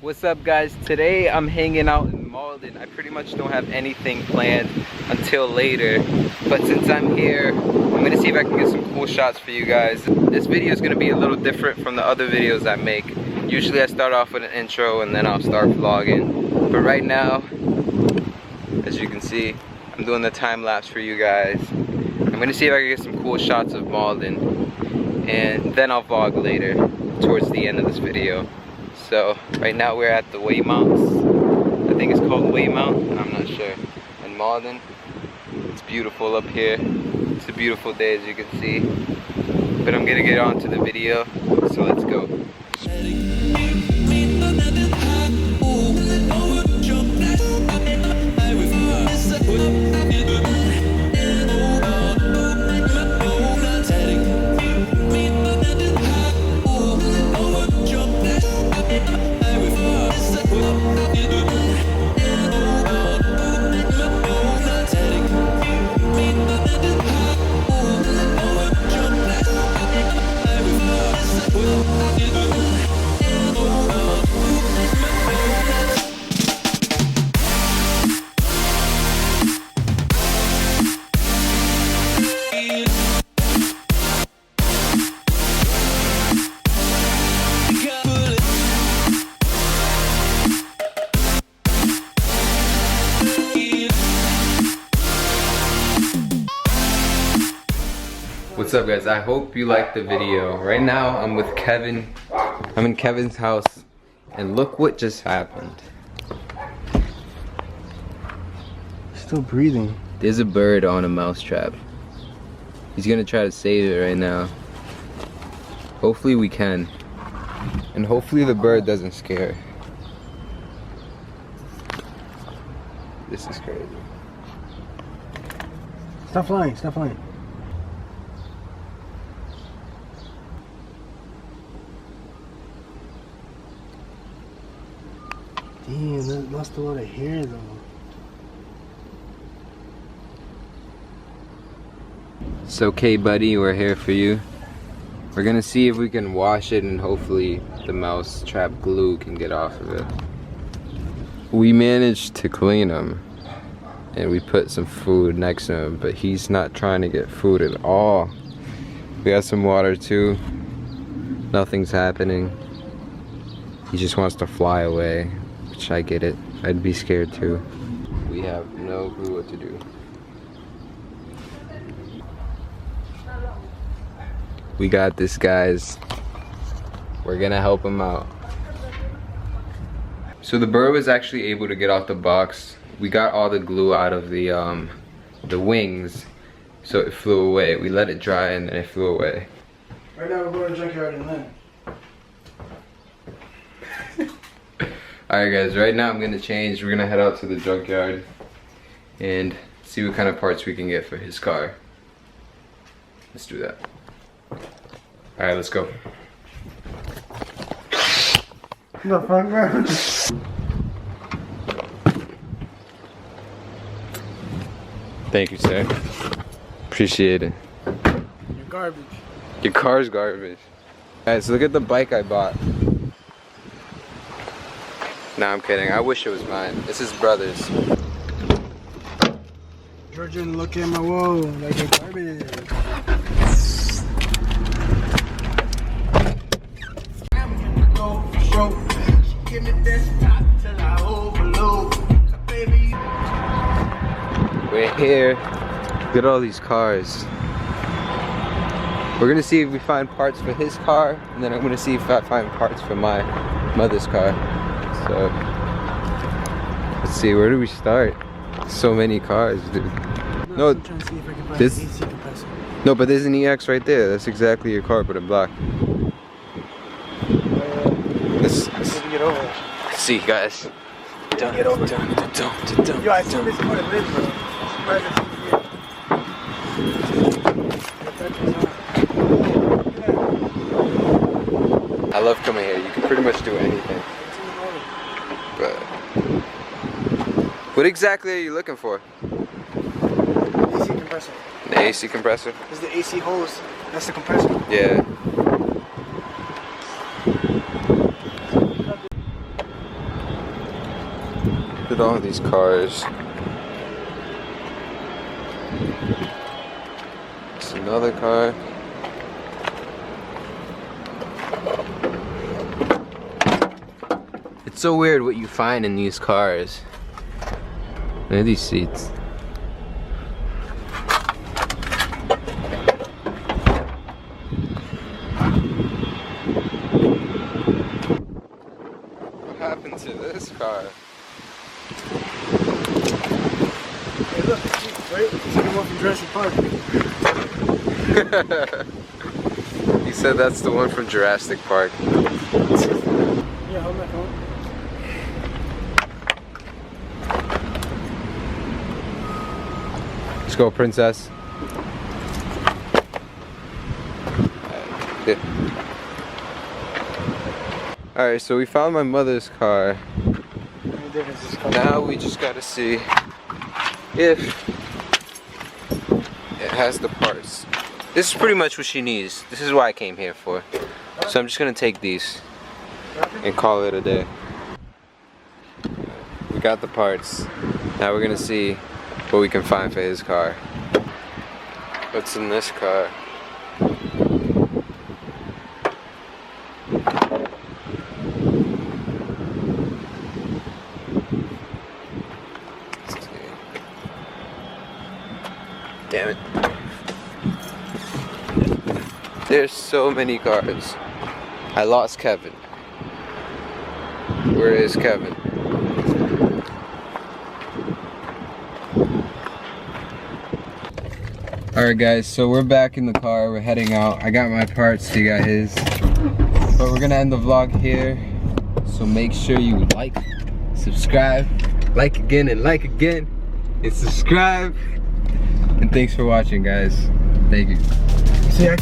What's up, guys? Today I'm hanging out in Malden. I pretty much don't have anything planned until later, but since I'm here, I'm gonna see if I can get some cool shots for you guys. This video is gonna be a little different from the other videos I make. Usually I start off with an intro and then I'll start vlogging, but right now, as you can see, I'm doing the time lapse for you guys. I'm gonna see if I can get some cool shots of Malden, and then I'll vlog later towards the end of this video. So right now we're at the Waymounts. I think it's called Waymount, I'm not sure. In Malden. It's beautiful up here. It's a beautiful day, as you can see. But I'm gonna get on to the video, so let's go. What's up, guys? I hope you liked the video. Right now I'm with Kevin. I'm in Kevin's house, and look what just happened. Still breathing. There's a bird on a mousetrap. He's gonna try to save it right now. Hopefully we can. And hopefully the bird doesn't scare. This is crazy. Stop flying, stop flying. Damn, that lost a lot of hair though. It's okay, buddy, we're here for you. We're gonna see if we can wash it and hopefully the mouse trap glue can get off of it. We managed to clean him and we put some food next to him, but he's not trying to get food at all. We got some water too. Nothing's happening. He just wants to fly away, which I get it. I'd be scared too. We have no clue what to do. We got this, guys. We're gonna help him out. So the bird was actually able to get out the box. We got all the glue out of the wings, so it flew away. We let it dry and then it flew away. Right now we're going to the junkyard and then. Alright, guys, right now I'm gonna change. We're gonna head out to the junkyard and see what kind of parts we can get for his car. Let's do that. Alright, let's go. The front ground. Thank you, sir. Appreciate it. You're garbage. Your car's garbage. Alright, so look at the bike I bought. Nah, I'm kidding. I wish it was mine. It's his brother's. Georgian, look at my whoa, like a garbage. We're here. Look at all these cars. We're gonna see if we find parts for his car, and then I'm gonna see if I find parts for my mother's car. So let's see, where do we start? So many cars, dude. No, I'm trying to see if I can find this. an AC compressor. No, but there's an EX right there. That's exactly your car, but in black. Let's Get over. see, guys. Get over. Yo, I assume this is what it is, bro. I love coming here. You can pretty much do anything. But what exactly are you looking for? AC compressor. The AC compressor? This is the AC hose. That's the compressor. Yeah. Look at all these cars. It's another car. It's so weird what you find in these cars. Look at these seats. What happened to this car? Hey, look, right? It's like the one from Jurassic Park. He said that's the one from Jurassic Park. Yeah, hold my phone. Let's go, princess. Yeah. Alright, so we found my mother's car. Now we just gotta see if it has the parts. This is pretty much what she needs. This is what I came here for. So I'm just gonna take these and call it a day. We got the parts. Now we're gonna see what we can find for his car. What's in this car? Let's see. Damn it. There's so many cars. I lost Kevin. Where is Kevin? Alright guys, so we're back in the car, we're heading out. I got my parts, he got his. But we're gonna end the vlog here. So make sure you like, subscribe, like again, and subscribe. And thanks for watching guys. Thank you. See ya.